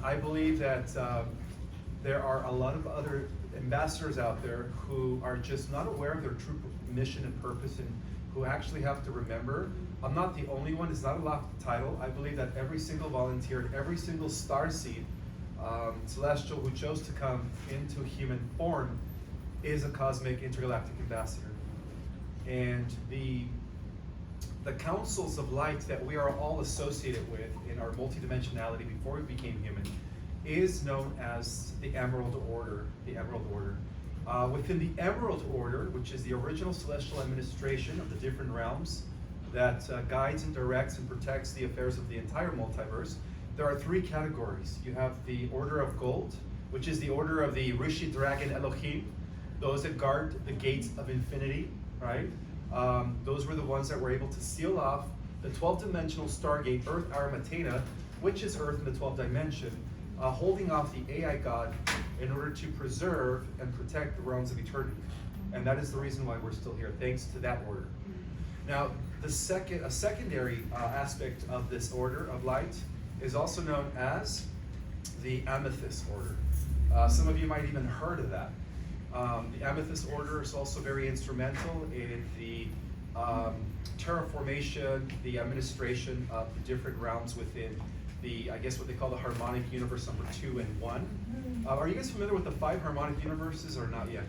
I believe that there are a lot of other ambassadors out there who are just not aware of their true mission and purpose, and who actually have to remember, I'm not the only one. It's not a lofty title. I believe that every single volunteer, every single starseed, celestial who chose to come into human form is a cosmic intergalactic ambassador. And the councils of light that we are all associated with in our multidimensionality before we became human is known as the Emerald Order. The Emerald Order. Within the Emerald Order, which is the original celestial administration of the different realms that guides and directs and protects the affairs of the entire multiverse, there are three categories. You have the Order of Gold, which is the order of the Rishi Dragon Elohim, those that guard the gates of infinity, right? Those were the ones that were able to seal off the 12-dimensional stargate, Earth Aramatena, which is Earth in the 12th dimension, holding off the AI God in order to preserve and protect the realms of eternity. And that is the reason why we're still here, thanks to that order. Now, a secondary aspect of this order of light is also known as the Amethyst Order. Some of you might even heard of that. The Amethyst Order is also very instrumental in the terraformation, the administration of the different realms within the, I guess what they call the Harmonic Universe number 2 and 1. Are you guys familiar with the 5 Harmonic Universes or not yet?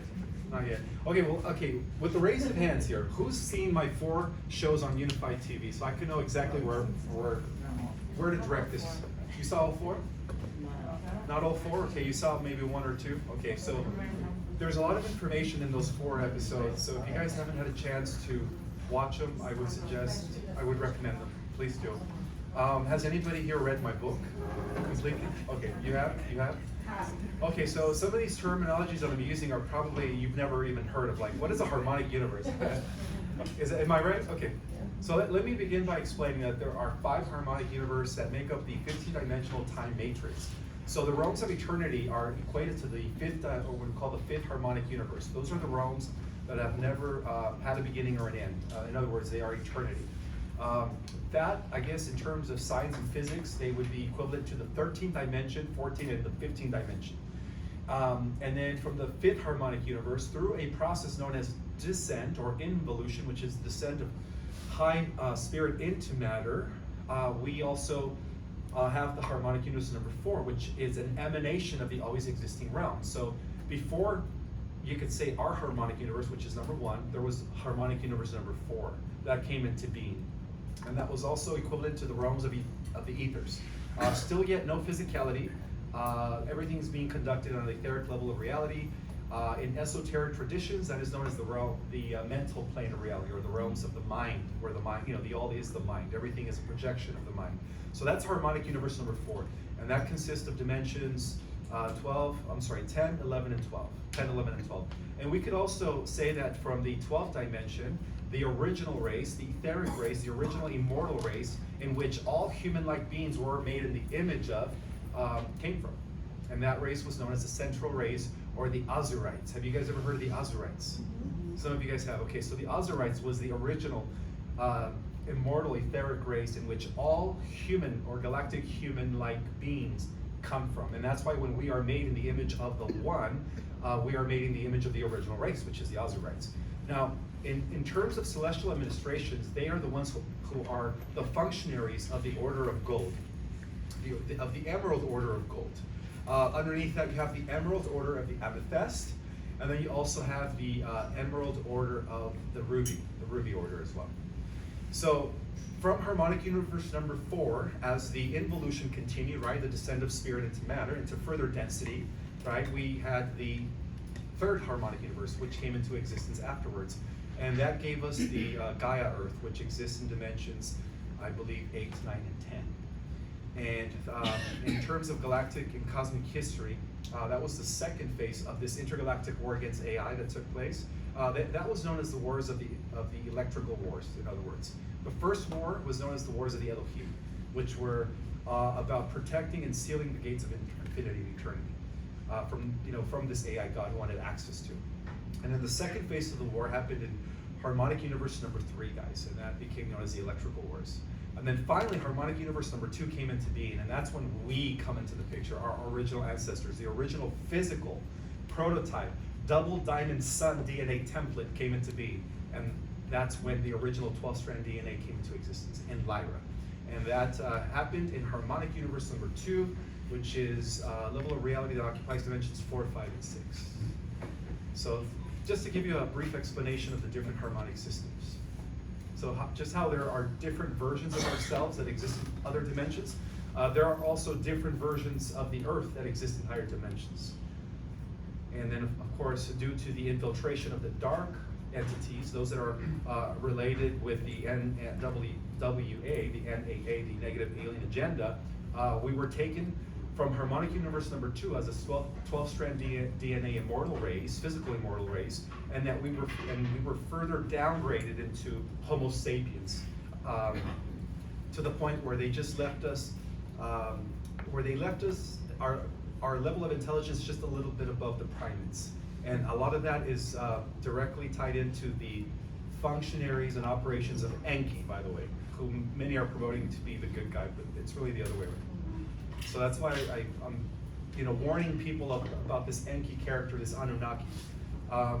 Not yet. Okay, well, okay, with the raise of hands here, who's seen my 4 shows on UNIFYD TV, so I can know exactly where to direct this? You saw all 4? Not all 4? Okay, you saw maybe 1 or 2? Okay, so there's a lot of information in those 4 episodes, so if you guys haven't had a chance to watch them, I would recommend them. Please do. Has anybody here read my book completely? Okay, you have? You have? Okay, so some of these terminologies that I'm using are probably you've never even heard of, like what is a harmonic universe? Am I right? Okay. So let me begin by explaining that there are 5 harmonic universes that make up the 15-dimensional time matrix. So the realms of eternity are equated to the 5th, or what we call the 5th harmonic universe. Those are the realms that have never had a beginning or an end. In other words, they are eternity. That, I guess, in terms of science and physics, they would be equivalent to the 13th dimension, 14th, and the 15th dimension. And then from the 5th harmonic universe, through a process known as descent or involution, which is descent of high spirit into matter, we also have the harmonic universe number 4, which is an emanation of the always existing realm. So before you could say our harmonic universe, which is number 1, there was harmonic universe number 4 that came into being. And that was also equivalent to the realms of the ethers. Still yet no physicality. Everything is being conducted on the etheric level of reality. In esoteric traditions, that is known as the mental plane of reality, or the realms of the mind, where the mind, the all is the mind. Everything is a projection of the mind. So that's harmonic universe number 4. And that consists of dimensions 10, 11, and 12. 10, 11, and 12. And we could also say that from the 12th dimension, the original race, the etheric race, the original immortal race, in which all human-like beings were made in the image of, came from. And that race was known as the central race, or the Azurites. Have you guys ever heard of the Azurites? Some of you guys have. Okay, so the Azurites was the original immortal etheric race in which all human or galactic human-like beings come from. And that's why when we are made in the image of the One, we are made in the image of the original race, which is the Azurites. Now, in terms of celestial administrations, they are the ones who are the functionaries of the Order of Gold, of the Emerald Order of Gold. Underneath that, you have the Emerald Order of the Amethyst, and then you also have the Emerald Order of the Ruby Order as well. So, from Harmonic Universe number 4, as the involution continued, right, the descent of spirit into matter, into further density, right, we had the 3rd Harmonic Universe, which came into existence afterwards. And that gave us the Gaia Earth, which exists in dimensions, I believe, 8, 9, and 10. And in terms of galactic and cosmic history, that was the 2nd phase of this intergalactic war against AI that took place. That was known as the wars of the electrical wars, in other words. The first war was known as the wars of the Elohim, which were about protecting and sealing the gates of infinity and eternity from this AI God who wanted access to. And then the 2nd phase of the war happened in Harmonic Universe number 3, guys, and that became known as the electrical wars. And then finally, Harmonic Universe number 2 came into being, and that's when we come into the picture, our original ancestors, the original physical prototype, double diamond sun DNA template came into being. And that's when the original 12-strand DNA came into existence in Lyra. And that happened in Harmonic Universe number 2, which is a level of reality that occupies dimensions 4, 5, and 6. So just to give you a brief explanation of the different harmonic systems. So just how there are different versions of ourselves that exist in other dimensions, there are also different versions of the Earth that exist in higher dimensions. And then, of course, due to the infiltration of the dark entities, those that are related with the NWA, the NAA, the Negative Alien Agenda, we were taken from Harmonic Universe number 2 as a 12-strand DNA immortal race, physical immortal race, and that we were further downgraded into Homo sapiens, to the point where they just left us, our level of intelligence just a little bit above the primates. And a lot of that is directly tied into the functionaries and operations of Enki, by the way, who many are promoting to be the good guy, but it's really the other way around. So that's why I'm warning people about this Enki character, this Anunnaki.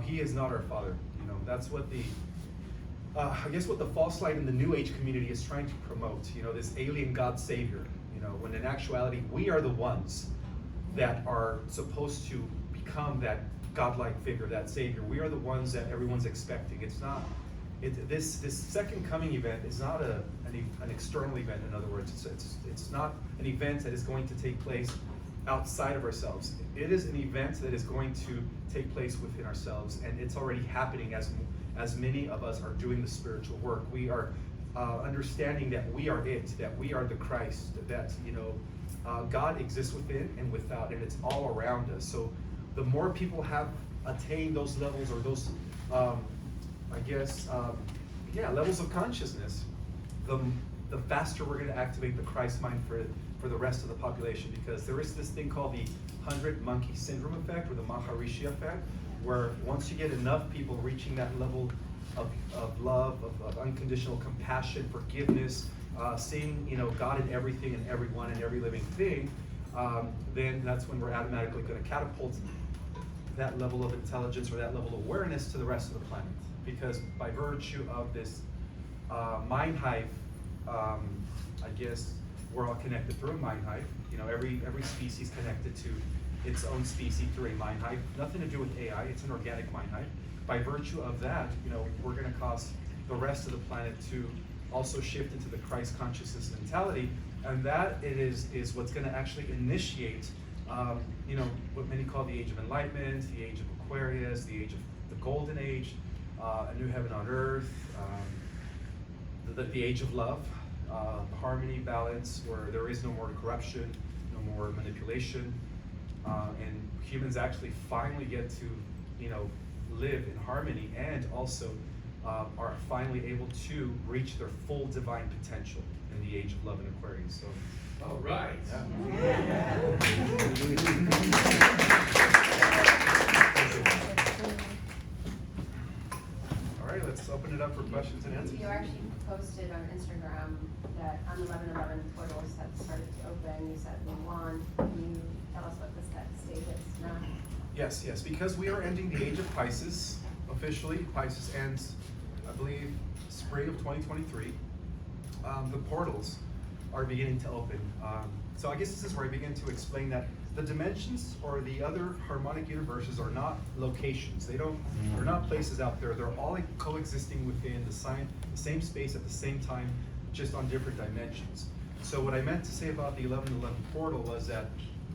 He is not our father. That's what I guess what the false light in the New Age community is trying to promote. This alien God savior. When in actuality we are the ones that are supposed to become that godlike figure, that savior. We are the ones that everyone's expecting. It's not. This second coming event is not an external event. In other words, it's not an event that is going to take place outside of ourselves. It is an event that is going to take place within ourselves, and it's already happening as many of us are doing the spiritual work. We are understanding that we are it, that we are the Christ, that God exists within and without, and it's all around us. So the more people have attained those levels, or those levels of consciousness, the faster we're going to activate the Christ mind for the rest of the population, because there is this thing called the 100 monkey syndrome effect, or the Maharishi effect, where once you get enough people reaching that level of love, of unconditional compassion, forgiveness, seeing God in everything and everyone and every living thing, then that's when we're automatically going to catapult that level of intelligence or that level of awareness to the rest of the planet. Because by virtue of this mind hive, I guess we're all connected through a mind hive. Every species connected to its own species through a mind hive. Nothing to do with AI. It's an organic mind hive. By virtue of that, we're going to cause the rest of the planet to also shift into the Christ consciousness mentality, and that is what's going to actually initiate, what many call the Age of Enlightenment, the Age of Aquarius, the Age of the Golden Age, a new heaven on earth, the Age of Love, harmony, balance, where there is no more corruption, no more manipulation, and humans actually finally get to, live in harmony, and also are finally able to reach their full divine potential in the Age of Love and Aquarius. So, all right. Yeah. All right, let's open it up for questions and answers. You actually posted on Instagram that on 11/11 portals have started to open. You said we won. Can you tell us what the state is now? Yes, because we are ending the Age of Pisces officially. Pisces ends, I believe, spring of 2023. The portals are beginning to open. So I guess this is where I begin to explain that the dimensions or the other harmonic universes are not locations. They're not places out there. They're all coexisting within the same space at the same time, just on different dimensions. So what I meant to say about the 11/11 portal was that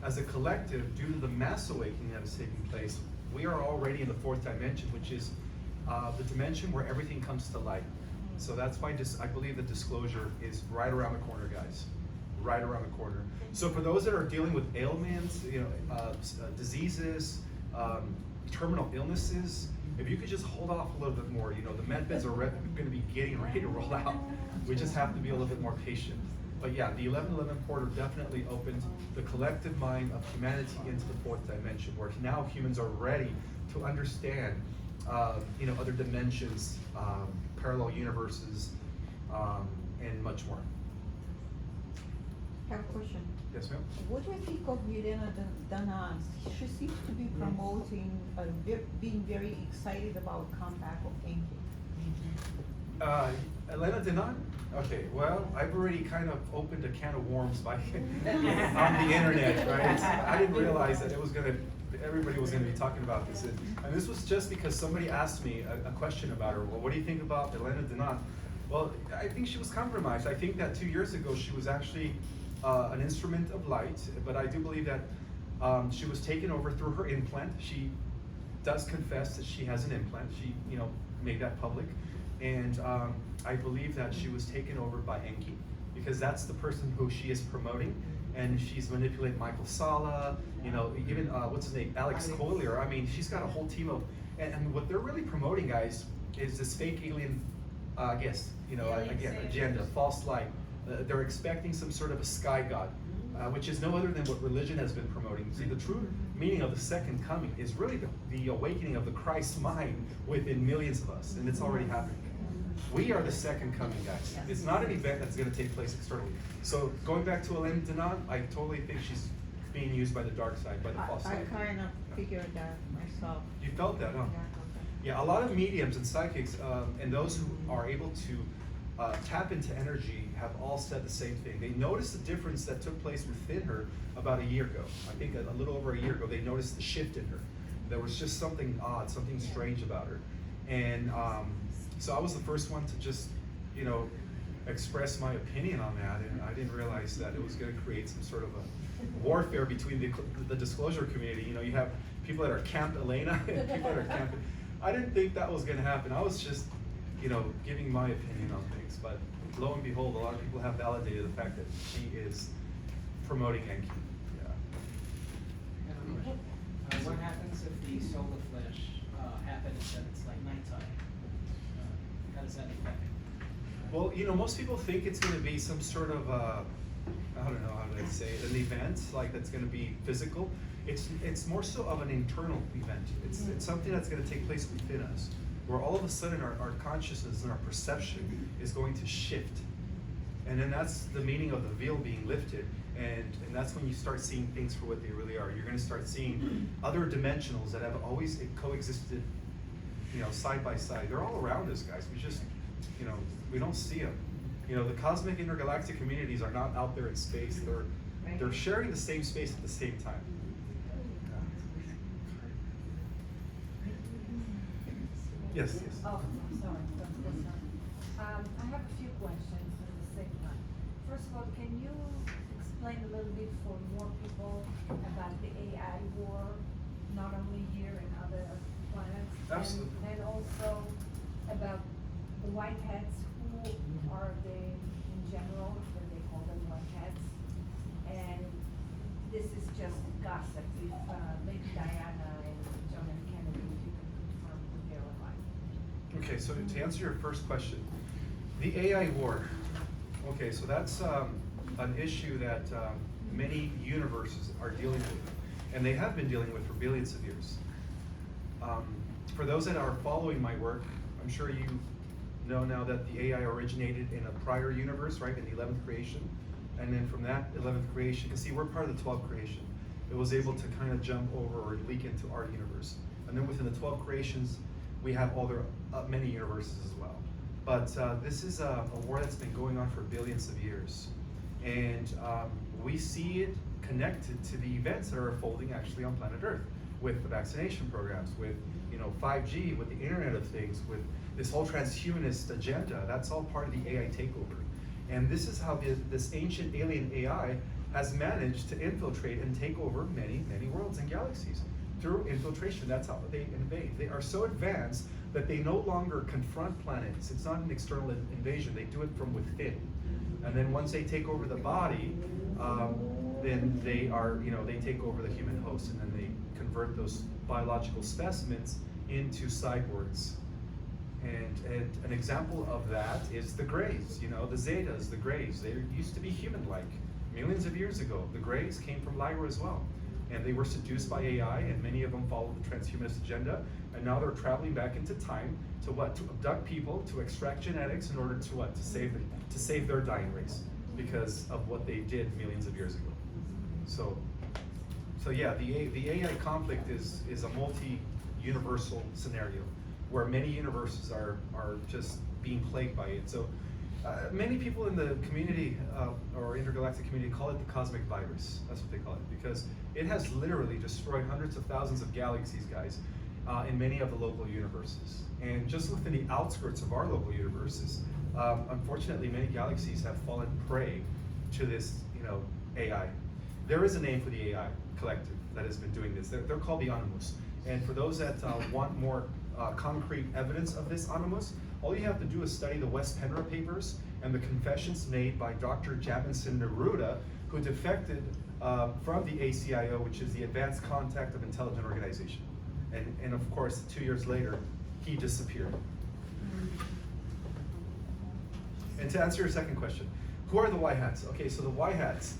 as a collective, due to the mass awakening that is taking place, we are already in the 4th dimension, which is the dimension where everything comes to light. So that's why I believe the disclosure is right around the corner, guys. Right around the corner. So for those that are dealing with ailments, diseases, terminal illnesses, if you could just hold off a little bit more, the med beds are going to be getting ready to roll out. We just have to be a little bit more patient. But yeah, the 11/11 portal definitely opened the collective mind of humanity into the 4th dimension, where now humans are ready to understand, other dimensions, parallel universes, and much more. have a question. Yes, ma'am? What do you think of Milena Danan? She seems to be promoting, being very excited about comeback of Enki. Elena Denon? Okay, well, I've already kind of opened a can of worms by on the internet, right? I didn't realize that everybody was gonna be talking about this. And this was just because somebody asked me a question about her. Well, what do you think about Elena Denon? Well, I think she was compromised. I think that 2 years ago she was actually an instrument of light, but I do believe that she was taken over through her implant. She does confess that she has an implant. She, made that public. And I believe that she was taken over by Enki, because that's the person who she is promoting. And she's manipulating Michael Sala, even, what's his name, Alex Collier. I mean, she's got a whole team of, and what they're really promoting, guys, is this fake alien, agenda, false light. They're expecting some sort of a sky god, which is no other than what religion has been promoting. See, the true meaning of the second coming is really the awakening of the Christ mind within millions of us, and it's already happening. We are the second coming, guys. It's not an event that's going to take place externally. So going back to Elena Denon, I totally think she's being used by the dark side, by the false I side. kind of figured that myself. You felt that, huh? Yeah, a lot of mediums and psychics and those who are able to tap into energy have all said the same thing. They noticed the difference that took place within her about a year ago. I think a little over a year ago, they noticed the shift in her. There was just something odd, something strange about her. And so I was the first one to just, express my opinion on that, and I didn't realize that it was going to create some sort of a warfare between the disclosure community. You have people that are Camp Elena and people that are Camp. I didn't think that was going to happen. I was just, giving my opinion on things. But lo and behold, a lot of people have validated the fact that she is promoting Enki. Yeah. What happens if the solar flash happens and it's like nighttime? How does that affect? Well, most people think it's going to be some sort of, I don't know how to say it, an event like that's going to be physical. It's more so of an internal event. It's something that's going to take place within us, where all of a sudden our consciousness and our perception is going to shift. And then that's the meaning of the veil being lifted. And that's when you start seeing things for what they really are. You're going to start seeing other dimensionals that have always coexisted, side by side. They're all around us, guys. We just, we don't see them. The cosmic intergalactic communities are not out there in space. They're sharing the same space at the same time. Yes. Oh, sorry. I have a few questions at the same time. First of all, can you explain a little bit for more people about the AI war, not only here and other planets? Absolutely. And also about the white hats. Who are they in general, that they call them white hats? And this is just gossip. If Lady Diana and John F. Kennedy, if you can confirm who they're alive. Okay, so to answer your first question, the AI war. Okay, so that's an issue that many universes are dealing with, and they have been dealing with for billions of years. For those that are following my work, I'm sure you know now that the AI originated in a prior universe, right, in the 11th creation. And then from that 11th creation, you see, we're part of the 12th creation. It was able to kind of jump over or leak into our universe. And then within the 12 creations, we have other many universes as well. But this is a war that's been going on for billions of years. And we see it connected to the events that are unfolding actually on planet Earth, with the vaccination programs, with 5G, with the Internet of Things, with this whole transhumanist agenda. That's all part of the AI takeover. And this is how this ancient alien AI has managed to infiltrate and take over many, many worlds and galaxies through infiltration. That's how they invade. They are so advanced that they no longer confront planets. It's not an external invasion. They do it from within. And then once they take over the body, then they are, they take over the human host, and then they convert those biological specimens into cyborgs. And an example of that is the Greys, the Zetas, the Greys. They used to be human-like millions of years ago. The Greys came from Lyra as well. And they were seduced by AI, and many of them followed the transhumanist agenda. And now they're traveling back into time to what? To abduct people, to extract genetics in order to what? To save their dying race. because of what they did millions of years ago. So yeah, the AI conflict is a multi-universal scenario where many universes are just being plagued by it. So many people in the community or intergalactic community call it the cosmic virus. That's what they call it, because it has literally destroyed hundreds of thousands of galaxies, guys, in many of the local universes. And just within the outskirts of our local universes, unfortunately, many galaxies have fallen prey to this, AI. There is a name for the AI collective that has been doing this. They're called the Animus. And for those that want more concrete evidence of this Animus, all you have to do is study the West Penra papers and the confessions made by Dr. Jamison Neruda, who defected from the ACIO, which is the Advanced Contact of Intelligent Organization. And of course, 2 years later, he disappeared. And to answer your second question, who are the White Hats? Okay, so the White Hats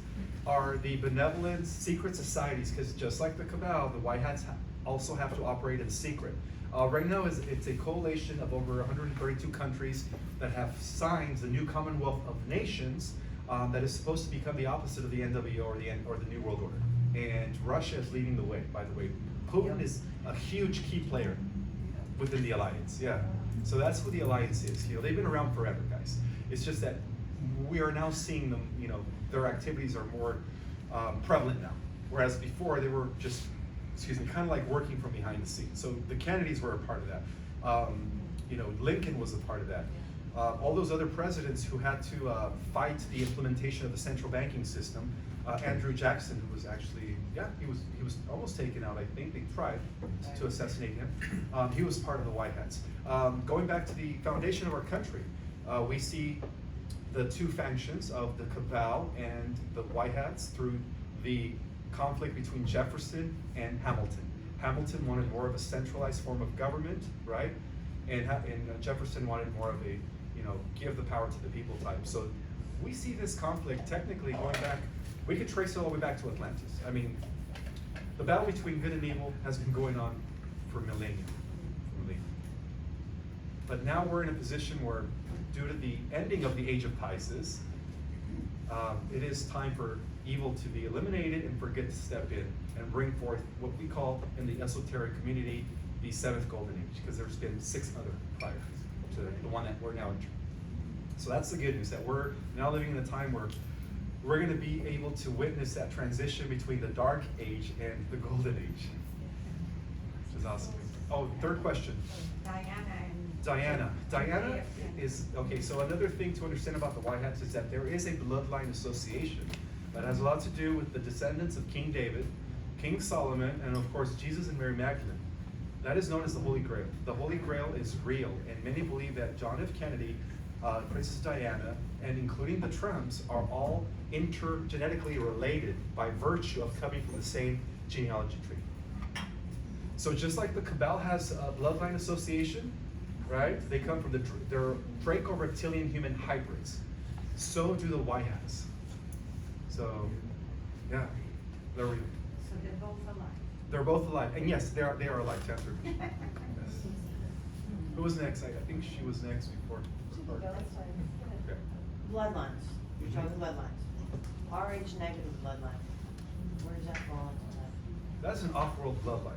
are the benevolent secret societies, because just like the Cabal, the White Hats also have to operate in secret. Right now, it's a coalition of over 132 countries that have signed the new Commonwealth of Nations that is supposed to become the opposite of the NWO or the New World Order. And Russia is leading the way, by the way. Putin is a huge key player within the alliance, yeah. So that's who the alliance is. They've been around forever, guys. It's just that we are now seeing them, their activities are more prevalent now. Whereas before, they were just, kind of like working from behind the scenes. So the Kennedys were a part of that. Lincoln was a part of that. All those other presidents who had to fight the implementation of the central banking system. Andrew Jackson, who was actually, he was almost taken out, I think. They tried to assassinate him. He was part of the White Hats. Going back to the foundation of our country, we see the two factions of the Cabal and the White Hats through the conflict between Jefferson and Hamilton. Hamilton wanted more of a centralized form of government, right? And Jefferson wanted more of a, give the power to the people type. So we see this conflict technically going back, we could trace it all the way back to Atlantis. I mean, the battle between good and evil has been going on for millennia. But now we're in a position where, due to the ending of the Age of Pisces, it is time for evil to be eliminated and for good to step in and bring forth what we call in the esoteric community the seventh golden age, because there's been 6 other prior to the one that we're now entering. So that's the good news, that we're now living in a time where we're going to be able to witness that transition between the dark age and the golden age, which is awesome. Oh, third question. Diana is, okay, so another thing to understand about the White Hats is that there is a bloodline association that has a lot to do with the descendants of King David, King Solomon, and of course Jesus and Mary Magdalene. That is known as the Holy Grail. The Holy Grail is real, and many believe that John F. Kennedy, Princess Diana, and including the Trumps are all intergenetically related by virtue of coming from the same genealogy tree. So just like the Cabal has a bloodline association, right? They come from they're Draco-reptilian human hybrids. So do the White Hats. So, yeah, there we go. So they're both alive. They're both alive, and yes, they are alive. To answer. Yes. Who was next? I think she was next before. Okay. Bloodlines. You're talking bloodlines. RH negative bloodline. Where does that fall into that? That's an off-world bloodline.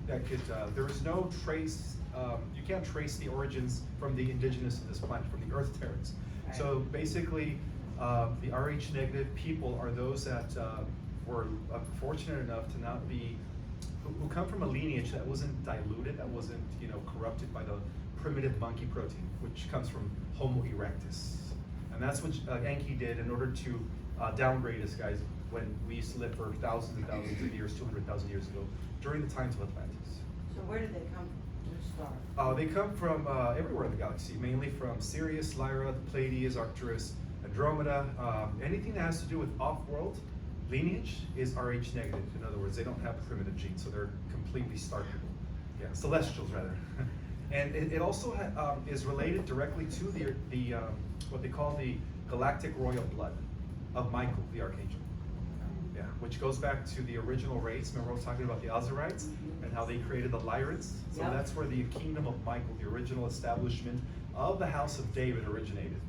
That could there is no trace. You can't trace the origins from the indigenous of this planet, from the Earth Terrans. Right. So basically, the RH negative people are those that were fortunate enough to not be, who come from a lineage that wasn't diluted, that wasn't corrupted by the primitive monkey protein, which comes from Homo erectus. And that's what Enki did in order to downgrade us, guys, when we used to live for thousands and thousands of years, 200,000 years ago, during the times of Atlantis. So where did they come from? Which star? They come from everywhere in the galaxy, mainly from Sirius, Lyra, the Pleiades, Arcturus, Andromeda. Anything that has to do with off-world lineage is RH negative. In other words, they don't have primitive genes, so they're completely star people. Yeah, celestials rather. And it also is related directly to the what they call the galactic royal blood of Michael, the archangel. Yeah, which goes back to the original race. Remember I was talking about the Ozirites and how they created the Lyrans? So Yep. that's where the kingdom of Michael, the original establishment of the house of David, originated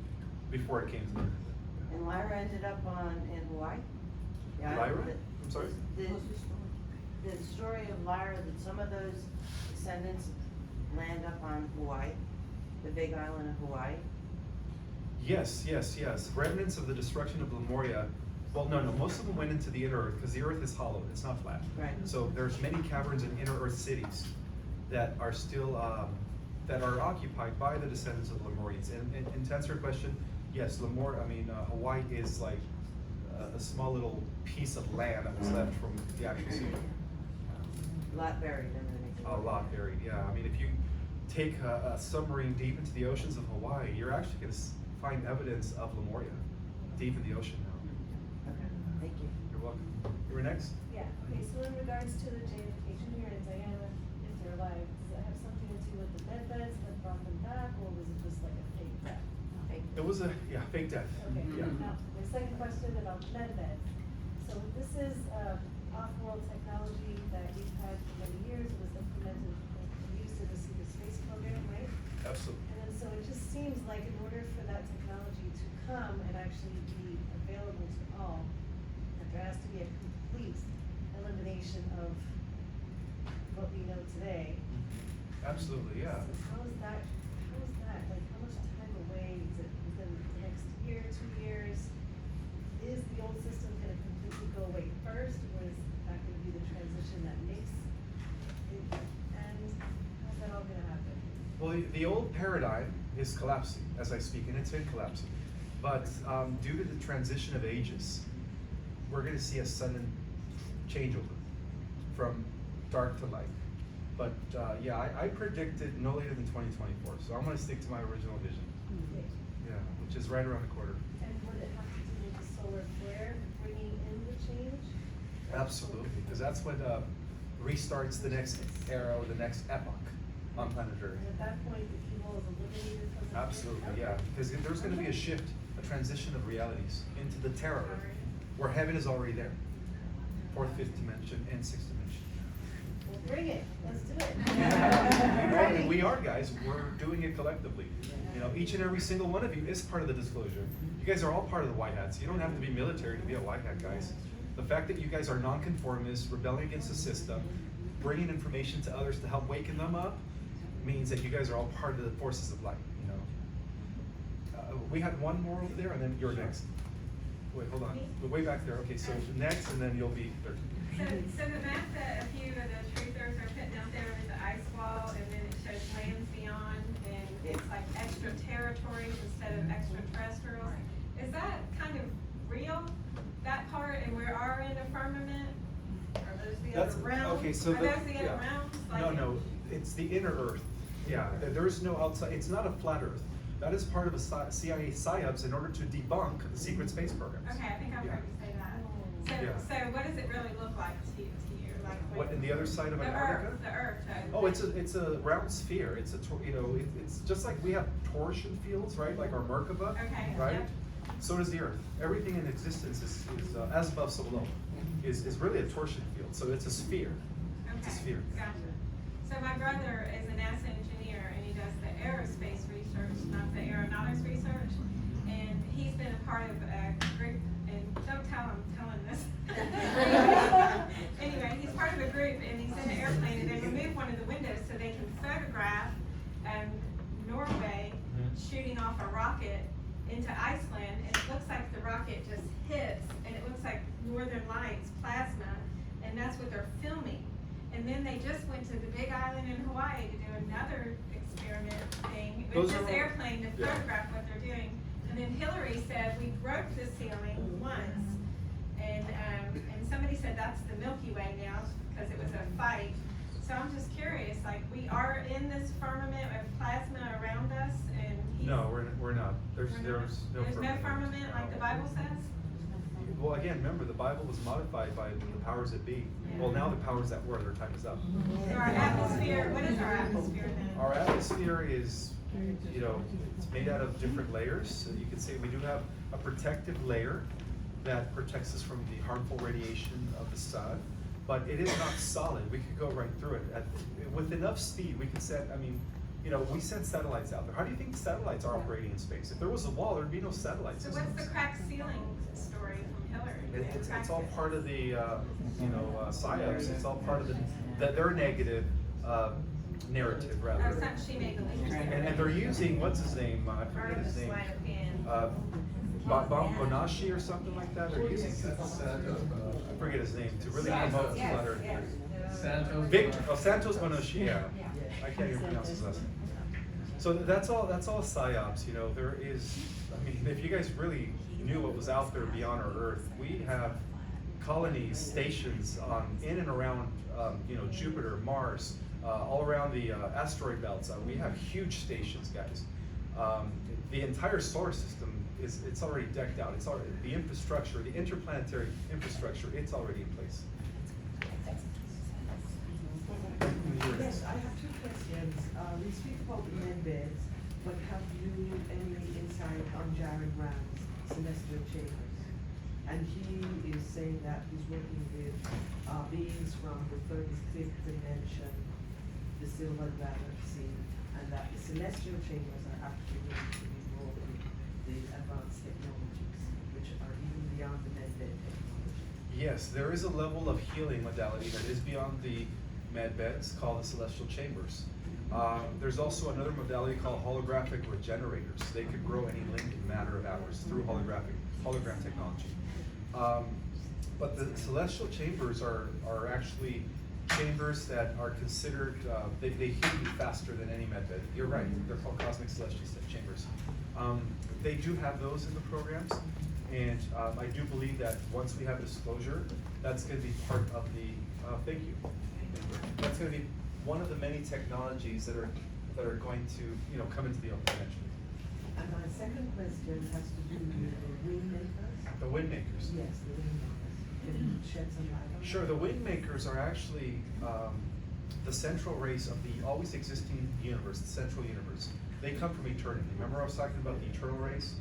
before it came to Earth. And when Lyra ended up in Hawaii? Yeah, Lyra? I'm sorry? The story of Lyra, that some of those descendants land up on Hawaii, the big island of Hawaii. Yes. Remnants of the destruction of Lemuria. Well, no, most of them went into the inner earth because the earth is hollow, it's not flat. Right. So there's many caverns in inner earth cities that are still, that are occupied by the descendants of Lemurians. And to answer your question, yes, Hawaii is like a small little piece of land that was left from the actual sea. A lot buried underneath. A lot buried, yeah. I mean, if you take a submarine deep into the oceans of Hawaii, you're actually going to find evidence of Lemuria deep in the ocean now. Okay, thank you. You're welcome. You were next? Yeah, okay, so in regards to the Jane here and Diana, if they're alive, does that have something to do with the bed beds that brought them back, or was it just like a fake death? It was a, fake death. Okay, Yeah. now, my second question about med beds. So this is, off-world technology that we've had for many years, it was implemented and used in the secret space program, right? Absolutely. And then, so it just seems like in order for that technology to come and actually be available to all, that there has to be a complete elimination of what we know today. Absolutely, yeah. So how is that, like, how much time away is it, within the next year, 2 years? Is the old system gonna completely go away first, or is that gonna be the transition that makes it, and how's that all gonna happen? Well, the old paradigm is collapsing as I speak, and it's been collapsing. But due to the transition of ages, we're going to see a sudden changeover from dark to light. But I predicted no later than 2024, so I'm going to stick to my original vision. Yeah, which is right around the corner. And would it have to do with the solar flare bringing in the change? Absolutely, because that's what restarts the next era or the next epoch on planet Earth. And at that point, the evil is eliminated from the. Absolutely, yeah, because there's going to be a shift, a transition of realities into the terror, where heaven is already there, fourth, fifth dimension, and sixth dimension. Well, bring it, let's do it. Well, and we are, guys. We're doing it collectively. You know, each and every single one of you is part of the disclosure. You guys are all part of the white hats. You don't have to be military to be a white hat, guys. The fact that you guys are nonconformists, rebelling against the system, bringing information to others to help waken them up, means that you guys are all part of the forces of light. You know. We had one more over there, and then you're next. Wait, hold on. We're way back there. Okay, so next, and then you'll be third. So the map that a few of the truthers are putting out there with the ice wall, and then it shows lands beyond, and it's like extraterritorials instead of extraterrestrials. Is that kind of real, that part, and we are in a firmament? Are those the That's- other realms? okay, so Are the- those the other yeah. realms? No, it's the inner Earth. Yeah, there's no outside. It's not a flat Earth. That is part of a CIA psyops in order to debunk the secret space programs. Okay, I think I've heard you say that. Yeah. So what does it really look like to you? Like What, in the other side of the Antarctica? Earth, the Earth. Oh, it's a round sphere. It's it's just like we have torsion fields, right? Like our Merkaba, Okay, right? yep. So does the Earth. Everything in existence is as above, so below. Is really a torsion field. So it's a sphere. It's a Okay, sphere. gotcha. So my brother is a NASA engineer, and he does the aerospace research, not the aeronautics research. And he's been a part of a group, and don't tell him I'm telling this. Anyway, he's part of a group, and he's in an airplane, and they remove one of the windows so they can photograph Norway shooting off a rocket into Iceland, and it looks like the rocket just hits, and it looks like Northern Lights plasma, and that's what they're filming. And then they just went to the big island in Hawaii to do another experiment thing with Those this are all- airplane to yeah. photograph what they're doing. And then Hillary said, we broke the ceiling once, and somebody said that's the Milky Way now, because it was a fight. So I'm just curious, like, we are in this firmament of plasma around us, and he's. No, we're not. There's we're not. no There's no firmament like the Bible says? Well, again, remember, the Bible was modified by the powers that be. Well, now the powers that were, their time is up. So our atmosphere, what is our atmosphere then? Our atmosphere is, it's made out of different layers. So you can say we do have a protective layer that protects us from the harmful radiation of the sun, but it is not solid. We could go right through it. With enough speed, we could set, you know, we send satellites out there. How do you think the satellites are operating in space? If there was a wall, there'd be no satellites. So what's the cracked ceiling story from Hillary? It's all part of the, you know, psyops. It's all part of their negative narrative, Oh, rather. something she made the leaders. And they're using, what's his name? I forget his name. Bonashi or something like that. They're using, I forget his name, to really promote flat Earth theory. Santos Bonashi, yeah. I can't even pronounce his last name. So that's all psyops, you know. There is, I mean, if you guys really knew what was out there beyond our Earth, we have colonies, stations in and around, you know, Jupiter, Mars, all around the asteroid belts. We have huge stations, guys. The entire solar system it's already decked out. It's already the infrastructure, the interplanetary infrastructure. It's already in place. Yes, I have two questions. We speak about med beds, but have you any insight on Jared Rand's celestial chambers? And he is saying that he's working with beings from the 35th dimension, the silver galaxy, and that the celestial chambers are actually going to be rolling the advanced technologies, which are even beyond the med bed technology. Yes, there is a level of healing modality that is beyond the med beds called the celestial chambers. There's also another modality called holographic regenerators. They could grow any link in a matter of hours through hologram technology. But the celestial chambers are actually chambers that are considered, they heal you faster than any med bed. You're right, they're called cosmic celestial chambers. They do have those in the programs, and I do believe that once we have disclosure, that's going to be part of the, thank you. That's going to be one of the many technologies that are going to, you know, come into the open eventually. And my second question has to do with the Wingmakers. The Wingmakers. Yes, the Wingmakers. Can you shed some light on that? Sure, the Wingmakers are actually the central race of the always existing universe, the central universe. They come from eternity. Remember I was talking about the eternal race?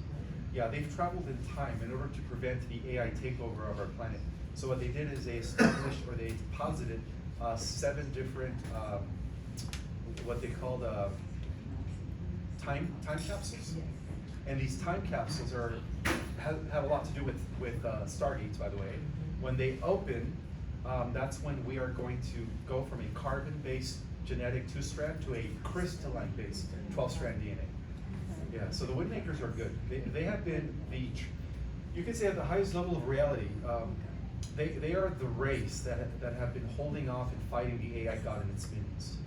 Yeah, they've traveled in time in order to prevent the AI takeover of our planet. So what they did is they established, or they posited 7 different, what they called time capsules. And these time capsules have a lot to do with stargates, by the way. When they open, that's when we are going to go from a carbon-based genetic 2-strand to a crystalline-based 12-strand DNA. Yeah, so the Wingmakers are good. They have been you could say at the highest level of reality. They are the race that have been holding off and fighting the AI god and its minions.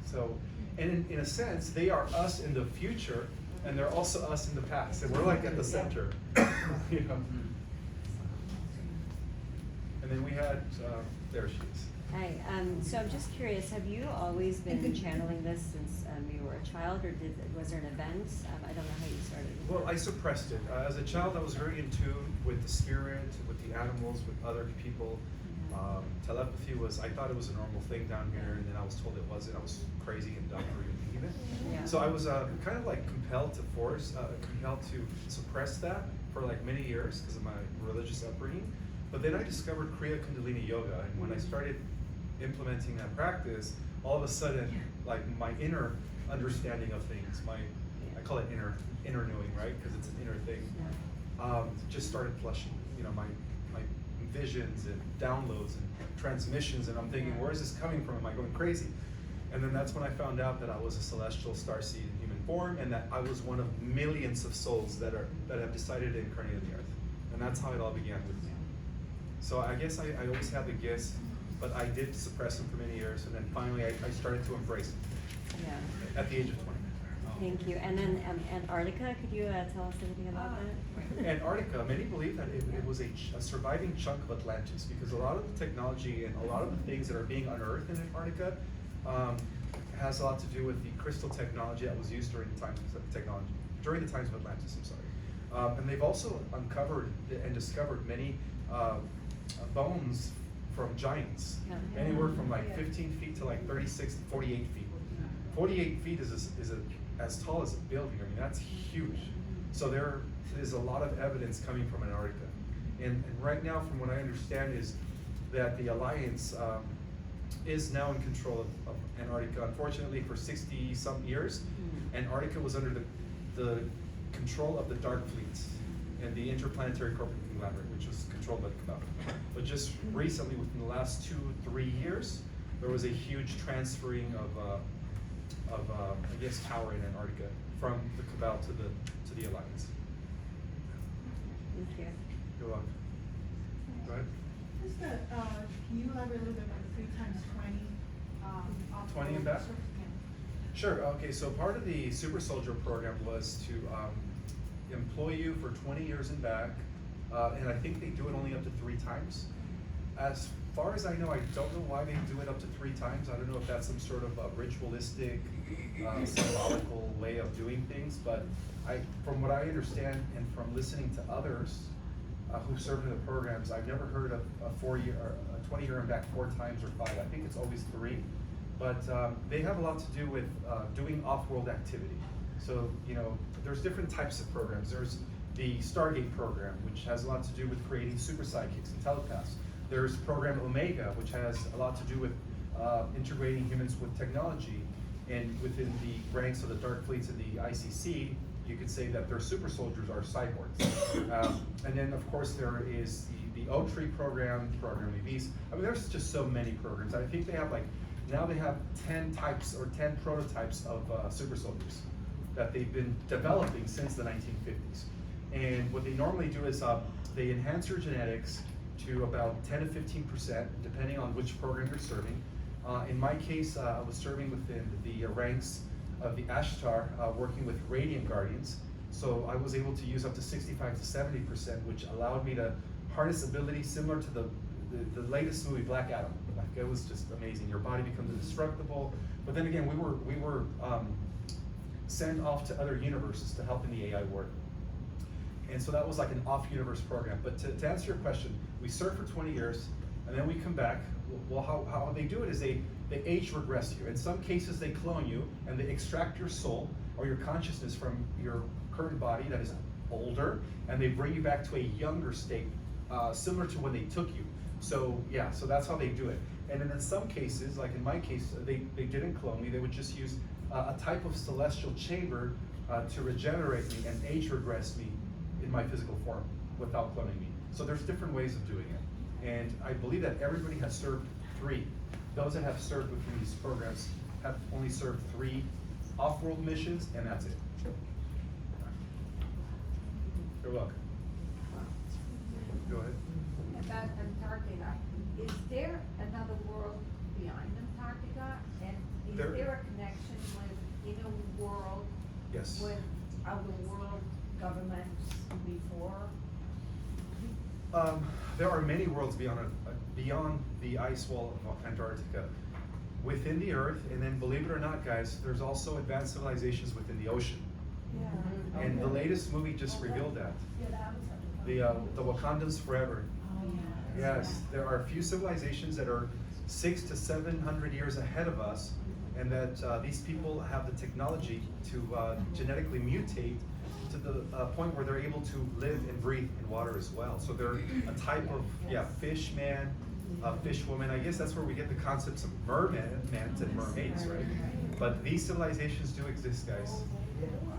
So, and in a sense, they are us in the future, and they're also us in the past, and we're like at the center. You know? And then we had, there she is. Hi, so I'm just curious, have you always been channeling this since you were a child, or was there an event? I don't know how you started. Well, I suppressed it. As a child, I was very in tune with the spirit, with the animals, with other people. Telepathy I thought it was a normal thing down here, and then I was told it wasn't. I was crazy and dumb for even thinking it. Yeah. So I was kind of like compelled to suppress that for like many years because of my religious upbringing. But then I discovered Kriya Kundalini Yoga, and when I started implementing that practice, all of a sudden, like my inner understanding of things, I call it inner knowing, right? Because it's an inner thing. Just started flushing, you know, my visions and downloads and transmissions, and I'm thinking, where is this coming from? Am I going crazy? And then that's when I found out that I was a celestial starseed in human form, and that I was one of millions of souls that have decided to incarnate on the earth. And that's how it all began with me. So I guess I always had the gifts, but I did suppress them for many years, and then finally I started to embrace them Yeah. at the age of 20. Thank you. And then Antarctica, could you tell us anything about that? Antarctica, many believe that it was a surviving chunk of Atlantis, because a lot of the technology and a lot of the things that are being unearthed in Antarctica has a lot to do with the crystal technology that was used during the times of Atlantis. I'm sorry. And they've also uncovered and discovered many bones from giants, anywhere from like 15 feet to like 36 to 48 feet. 48 feet is as tall as a building. I mean, that's huge. So there is a lot of evidence coming from Antarctica. And right now, from what I understand, is that the Alliance is now in control of Antarctica. Unfortunately, for 60-some years, Antarctica was under the control of the Dark Fleets and the Interplanetary Corporate Conglomerate, which was controlled by the Cabal. But just recently, within the last 2-3 years, there was a huge transferring of I guess, power in Antarctica from the Cabal to the Alliance. Thank you. You're welcome. Go ahead. Just can you elaborate a little bit on the 3 times 20? 20 and back? Sure. Okay. So part of the Super Soldier program was to employ you for 20 years and back, and I think they do it only up to 3 times. As far as I know, I don't know why they do it up to 3 times. I don't know if that's some sort of ritualistic, symbolical way of doing things, but from what I understand and from listening to others who served in the programs, I've never heard of a 20-year and back 4 times or 5. I think it's always 3. But they have a lot to do with doing off-world activity. So, there's different types of programs. There's the Stargate program, which has a lot to do with creating super sidekicks and telepaths. There's program Omega, which has a lot to do with integrating humans with technology. And within the ranks of the Dark Fleets and the ICC, you could say that their super soldiers are cyborgs. And then, of course, there is the O-Tree program EVs. I mean, there's just so many programs. I think they have now they have 10 types or 10 prototypes of super soldiers that they've been developing since the 1950s. And what they normally do is they enhance your genetics to about 10 to 15%, depending on which program you're serving. In my case, I was serving within the ranks of the Ashtar, working with Radiant Guardians. So I was able to use up to 65 to 70%, which allowed me to harness abilities similar to the latest movie, Black Adam. It was just amazing. Your body becomes indestructible. But then again, we were sent off to other universes to help in the AI work. And so that was like an off-universe program. But to answer your question, we serve for 20 years, and then we come back. Well, how they do it is they age regress you. In some cases, they clone you, and they extract your soul or your consciousness from your current body that is older, and they bring you back to a younger state, similar to when they took you. So yeah, so that's how they do it. And then in some cases, like in my case, they didn't clone me. They would just use a type of celestial chamber to regenerate me and age regress me in my physical form without cloning me. So there's different ways of doing it. And I believe that everybody has served 3. Those that have served within these programs have only served 3 off-world missions, and that's it. You're welcome. Go ahead. About Antarctica, is there another world beyond Antarctica? And is There- there a connection with inner world? Yes. With other world governments before? There are many worlds beyond the ice wall of Antarctica, within the Earth, and then believe it or not, guys, there's also advanced civilizations within the ocean. Yeah. And the latest movie just revealed that. Yeah, that was The Wakandans Forever. Yes, there are a few civilizations that are 600 to 700 years ahead of us, and that these people have the technology to genetically mutate to the point where they're able to live and breathe in water as well. So they're a type of fish man, fish woman. I guess that's where we get the concepts of mermen and mermaids, right? But these civilizations do exist, guys.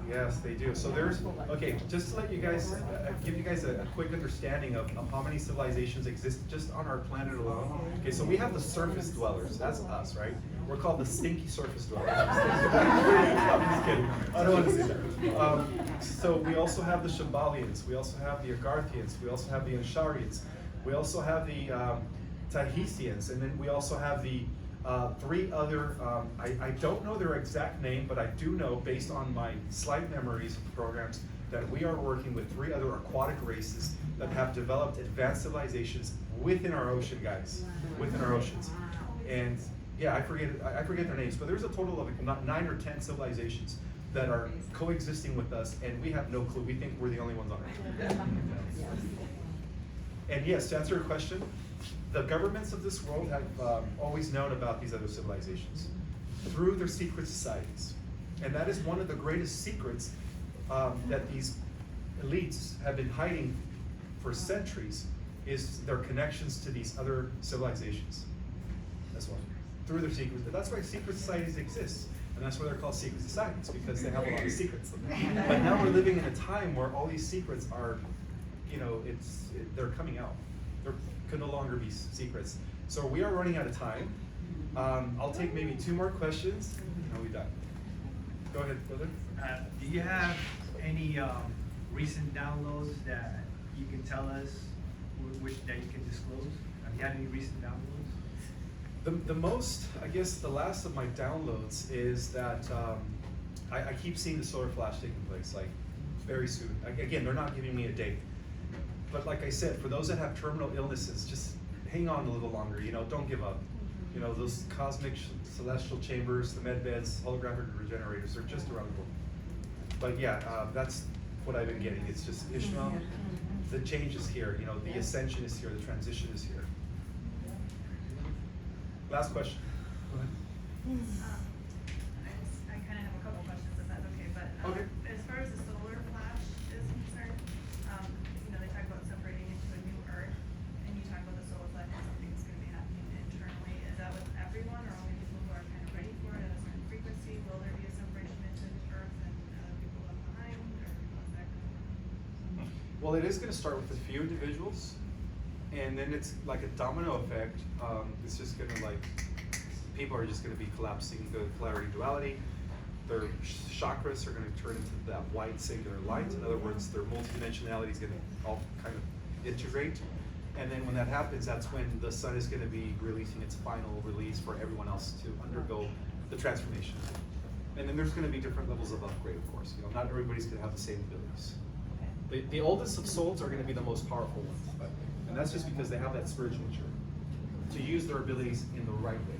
Yes, they do. So there's, okay, just to let you guys, give you guys a quick understanding of how many civilizations exist just on our planet alone. Okay, so we have the surface dwellers, that's us, right? We're called the stinky surface dwellers. I'm just kidding, I don't want to say that. So we also have the Shambalians, we also have the Agarthians, we also have the Ansharians, we also have the Tahitians, and then we also have the 3 other, I don't know their exact name, but I do know, based on my slight memories of the programs, that we are working with 3 other aquatic races that have developed advanced civilizations within our ocean, guys, within our oceans. And yeah, I forget their names, but there's a total of 9 or 10 civilizations that are coexisting with us, and we have no clue. We think we're the only ones on Earth. And yes, to answer your question, the governments of this world have always known about these other civilizations through their secret societies. And that is one of the greatest secrets that these elites have been hiding for centuries, is their connections to these other civilizations as well. through their secrets. But that's why secret societies exist. And that's why they're called secret societies, because they have a lot of secrets. But now we're living in a time where all these secrets are, you know, they're coming out. They can no longer be secrets. So we are running out of time. I'll take maybe 2 more questions, and I'll be done. Go ahead, brother. Do you have any recent downloads that you can tell us, which that you can disclose? Have you had any recent downloads? The most, I guess, the last of my downloads is that I keep seeing the solar flash taking place, like very soon. Again, they're not giving me a date. But like I said, for those that have terminal illnesses, just hang on a little longer, you know, don't give up. You know, those cosmic celestial chambers, the med beds, holographic regenerators, they're just around the corner. But yeah, that's what I've been getting. It's just Ishmael, the change is here, you know, the ascension is here, the transition is here. Last question. Go ahead. I kind of have a couple questions, if that's okay, but Okay. as far as the solar flash is concerned, you know, they talk about separating into a new Earth, and you talk about the solar flash as something that's going to be happening internally. Is that with everyone, or only people who are kind of ready for it at a certain frequency? Will there be a separation into Earth and people left behind, or how's that going to work? Well, it is going to start with a few individuals, and then it's like a domino effect. It's just going to people are just going to be collapsing the polarity duality. Their chakras are going to turn into that white singular light. In other words, their multidimensionality is going to all kind of integrate. And then when that happens, that's when the sun is going to be releasing its final release for everyone else to undergo the transformation. And then there's going to be different levels of upgrade, of course. You know, not everybody's going to have the same abilities. The oldest of souls are going to be the most powerful ones, and that's just because they have that spiritual maturity to use their abilities in the right way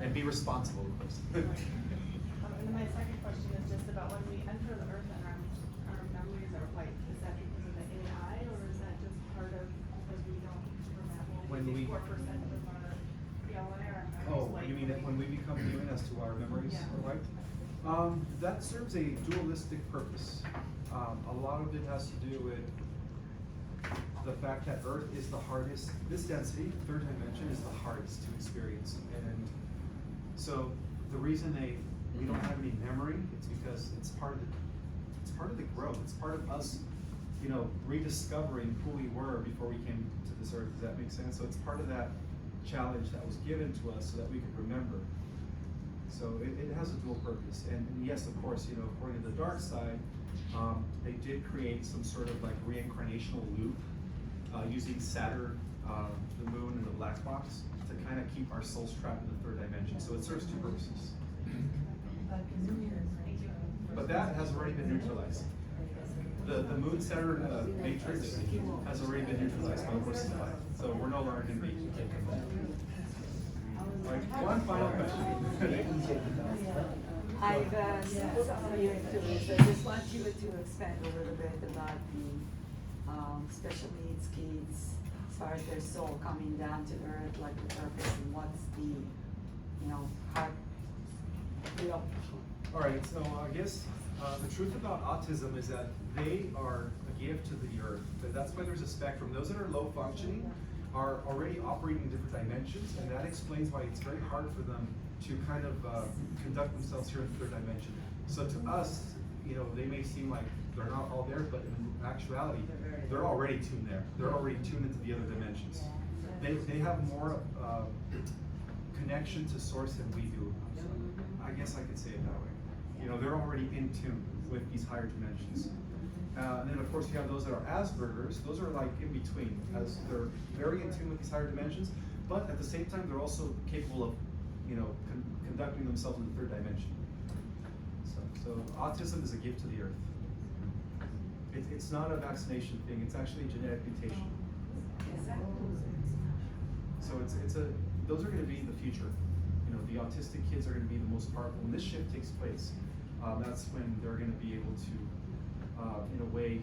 and be responsible, of course. And my second question is just about when we enter the Earth and our memories are wiped, is that because of the AI, or is that just part of, because we don't remember, When we- 4% of our DNA or Oh, you mean that when we become human as to our memories Yeah. are wiped? That serves a dualistic purpose. A lot of it has to do with the fact that Earth is the hardest, this density, 3rd dimension, is the hardest to experience. And so the reason we don't have any memory, it's because it's part of the growth. It's part of us, you know, rediscovering who we were before we came to this Earth. Does that make sense? So it's part of that challenge that was given to us so that we could remember. So it has a dual purpose. And yes, of course, you know, according to the dark side, they did create some sort of like reincarnational loop using Saturn, the moon, and the black box to kind of keep our souls trapped in the 3rd dimension. So it serves 2 purposes. But that has already been neutralized. The moon Saturn matrix has already been neutralized by the forces of light. So we're no longer going to be taken back. All right, one final question. I've seen some of your interviews. I just want you to expand a little bit about the special needs kids, as far as their soul coming down to earth, like the purpose, and what's the, you know, heart. All right, so I guess the truth about autism is that they are a gift to the earth. That's why there's a spectrum. Those that are low functioning are already operating in different dimensions, and that explains why it's very hard for them to kind of conduct themselves here in the 3rd dimension. So to us, you know, they may seem like they're not all there, but in actuality, they're already tuned there. They're already tuned into the other dimensions. They have more connection to source than we do. I guess I could say it that way. You know, they're already in tune with these higher dimensions. And then of course you have those that are Asperger's. Those are like in between, as they're very in tune with these higher dimensions, but at the same time they're also capable of, you know, conducting themselves in the 3rd dimension. So autism is a gift to the earth. It's not a vaccination thing. It's actually a genetic mutation. So those are going to be the future. You know, the autistic kids are going to be the most powerful. When this shift takes place, that's when they're going to be able to, in a way,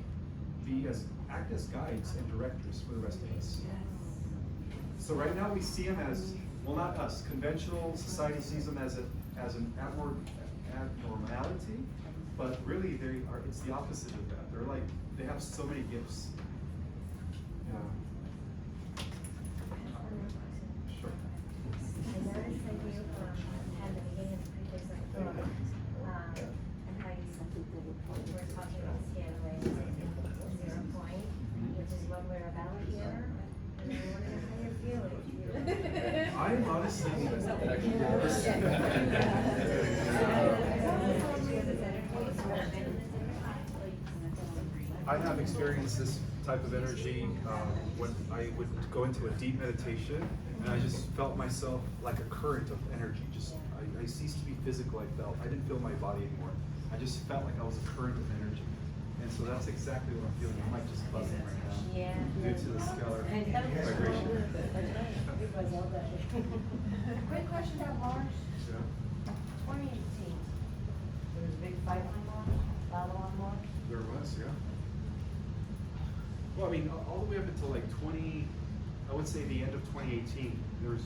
act as guides and directors for the rest of us. So right now we see them as, well, not us. Conventional society sees them as an abnormality, but really it's the opposite of that. They have so many gifts. Yeah. Sure. Thank you. honestly, I have experienced this type of energy when I would go into a deep meditation, and I just felt myself like a current of energy. I ceased to be physical. I didn't feel my body anymore. I just felt like I was a current of energy. And so that's exactly what I'm feeling. I might just buzzing right now. Yeah. Due to the scalar vibration. Quick question about Mars. Yeah. 2018, there was a big fight on Mars, battle on Mars. There was, yeah. Well, I mean, all the way up until like I would say the end of 2018, there was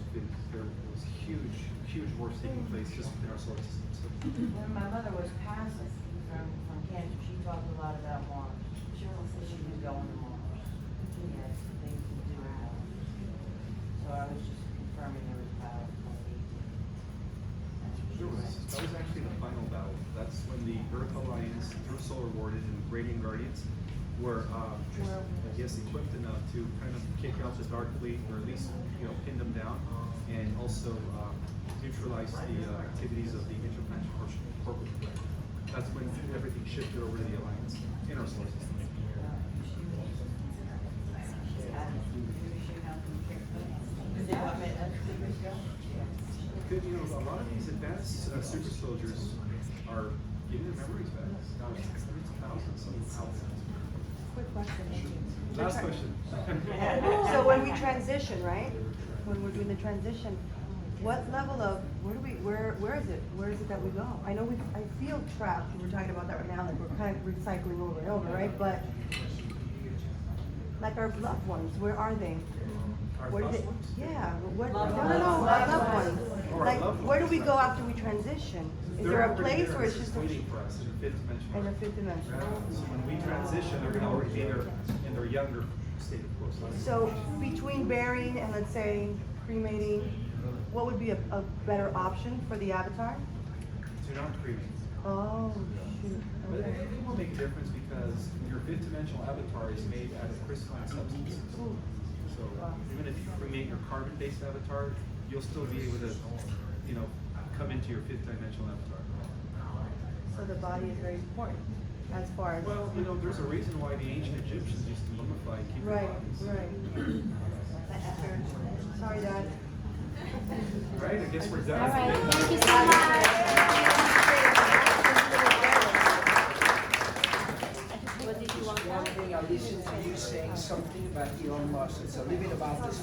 huge wars taking place just within our solar system. So, When my mother was passing from cancer, she talked a lot about Mars. She was going to Mars. She had things to do with Mars. So I was just confirming there was battle in 2018. that was actually the final battle. That's when the Earth Alliance, through Solar Warded and Radiant Guardians, were, I guess, equipped enough to kind of kick out the Dark Fleet, or at least, pin them down, and also neutralize the activities of the interplanetary corporate threat. That's when everything shifted over to the Alliance in our solar system. Good, a lot of these advanced super soldiers are getting their memories back. Now it's hundreds of thousands of thousands. Quick question. Last question. So when we transition, right? When we're doing the transition, what level of, where is it? Where is it that we go? I know I feel trapped, we're talking about that right now, like we're kind of recycling over and over, right? But, like our loved ones, where are they? Our Where loved did they, ones? yeah, what, no, Loved our loved ones. Oh, our Like, loved where do ones. we go after we transition? Is They're there a already place there. or it's just a? waiting for us in the fifth dimension? In the fifth dimension. Yeah, so when we transition, they're gonna already be there in their younger state, of course. So between burying and let's say cremating, what would be a better option for the avatar? Do not cremate. Oh, shoot. But Okay. it will make a difference because your fifth dimensional avatar is made out of crystalline substances. Ooh. So even if you cremate your carbon-based avatar, you'll still be able to, come into your fifth dimensional avatar. So the body is very important as far as. Well, there's a reason why the ancient Egyptians used to mummify and keep their Right, bodies. right. Sorry, Dad. All right, I guess we're done. All right, thank you so much. What did you want? One thing I listened to you saying something about Elon Musk. It's a little bit about this